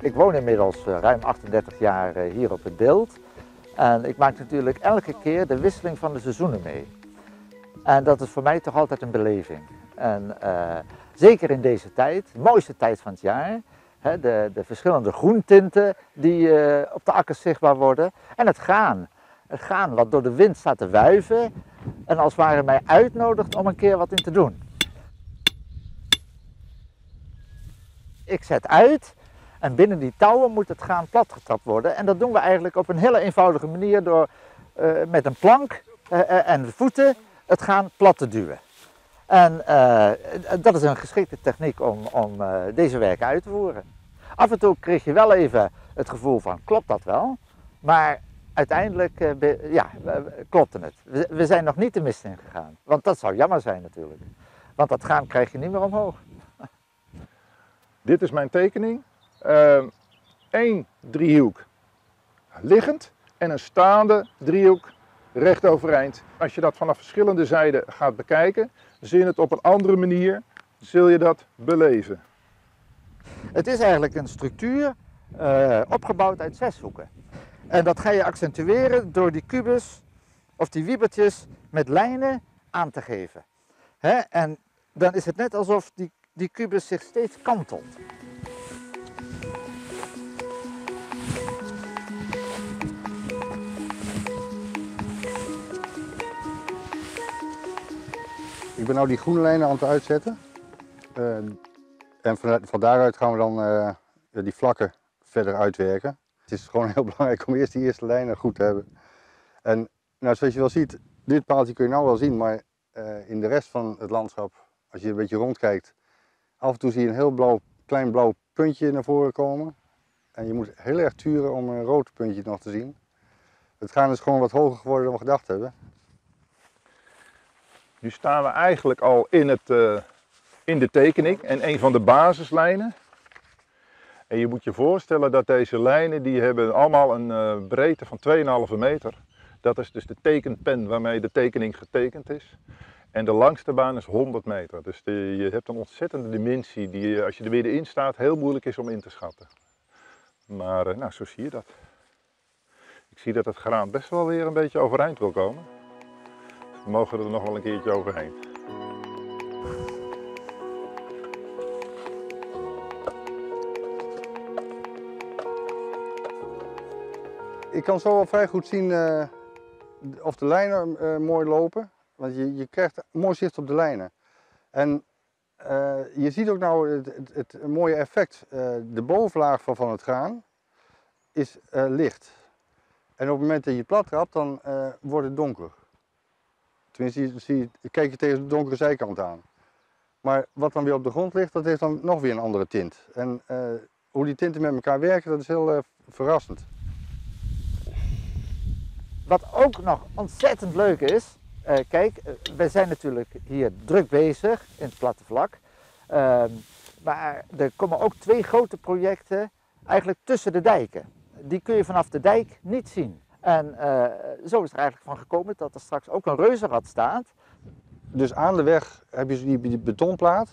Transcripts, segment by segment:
Ik woon inmiddels ruim 38 jaar hier op het Dild. En ik maak natuurlijk elke keer de wisseling van de seizoenen mee. En dat is voor mij toch altijd een beleving. En zeker in deze tijd, de mooiste tijd van het jaar, hè, de verschillende groentinten die op de akkers zichtbaar worden. En het graan wat door de wind staat te wuiven en als het ware mij uitnodigt om een keer wat in te doen. Ik zet uit en binnen die touwen moet het graan platgetrapt worden. En dat doen we eigenlijk op een hele eenvoudige manier door met een plank en de voeten het graan plat te duwen. En dat is een geschikte techniek om deze werken uit te voeren. Af en toe kreeg je wel even het gevoel van, klopt dat wel? Maar uiteindelijk klopte het. We zijn nog niet de mist in gegaan. Want dat zou jammer zijn natuurlijk. Want dat graan krijg je niet meer omhoog. Dit is mijn tekening. 1 driehoek liggend en een staande driehoek recht overeind. Als je dat vanaf verschillende zijden gaat bekijken, zie je het op een andere manier, zul je dat beleven. Het is eigenlijk een structuur opgebouwd uit 6 hoeken. En dat ga je accentueren door die kubus of die wiebertjes met lijnen aan te geven. En dan is het net alsof die kubus zich steeds kantelt. Ik ben nou die groene lijnen aan het uitzetten. En van daaruit gaan we dan die vlakken verder uitwerken. Het is gewoon heel belangrijk om eerst die eerste lijnen goed te hebben. En nou, zoals je wel ziet, dit paaltje kun je nou wel zien, maar in de rest van het landschap, als je een beetje rondkijkt, af en toe zie je een heel klein blauw puntje naar voren komen. En je moet heel erg turen om een rood puntje nog te zien. Het graan is gewoon wat hoger geworden dan we gedacht hebben. Nu staan we eigenlijk al in de tekening en een van de basislijnen. En je moet je voorstellen dat deze lijnen die hebben allemaal een breedte van 2,5 meter. Dat is dus de tekenpen waarmee de tekening getekend is. En de langste baan is 100 meter. Dus je hebt een ontzettende dimensie die als je er weer in staat heel moeilijk is om in te schatten. Maar nou, zo zie je dat. Ik zie dat het graan best wel weer een beetje overeind wil komen. We mogen er nog wel een keertje overheen. Ik kan zo wel vrij goed zien of de lijnen mooi lopen. Want je krijgt mooi zicht op de lijnen. En je ziet ook nou het mooie effect. De bovenlaag van het graan is licht. En op het moment dat je het plat trapt, dan wordt het donker. Tenminste, kijk je tegen de donkere zijkant aan. Maar wat dan weer op de grond ligt, dat heeft dan nog weer een andere tint. En hoe die tinten met elkaar werken, dat is heel verrassend. Wat ook nog ontzettend leuk is, kijk, wij zijn natuurlijk hier druk bezig in het platte vlak. Maar er komen ook 2 grote projecten eigenlijk tussen de dijken. Die kun je vanaf de dijk niet zien. En zo is er eigenlijk van gekomen dat er straks ook een reuzenrad staat. Dus aan de weg heb je die betonplaat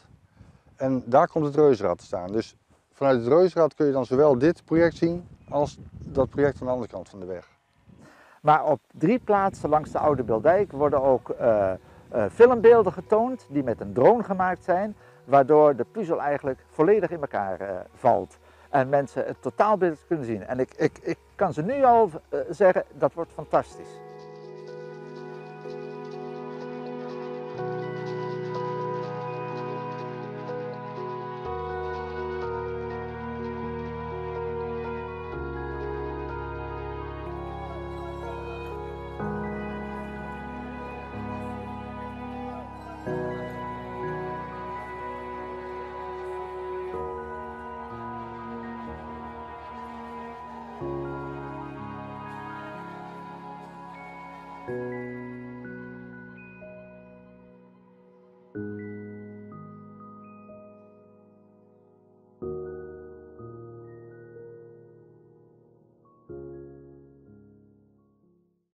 en daar komt het reuzenrad te staan. Dus vanuit het reuzenrad kun je dan zowel dit project zien als dat project aan de andere kant van de weg. Maar op 3 plaatsen langs de Oude Bildijk worden ook filmbeelden getoond die met een drone gemaakt zijn, waardoor de puzzel eigenlijk volledig in elkaar valt. En mensen het totaalbeeld kunnen zien. En ik kan ze nu al zeggen, dat wordt fantastisch.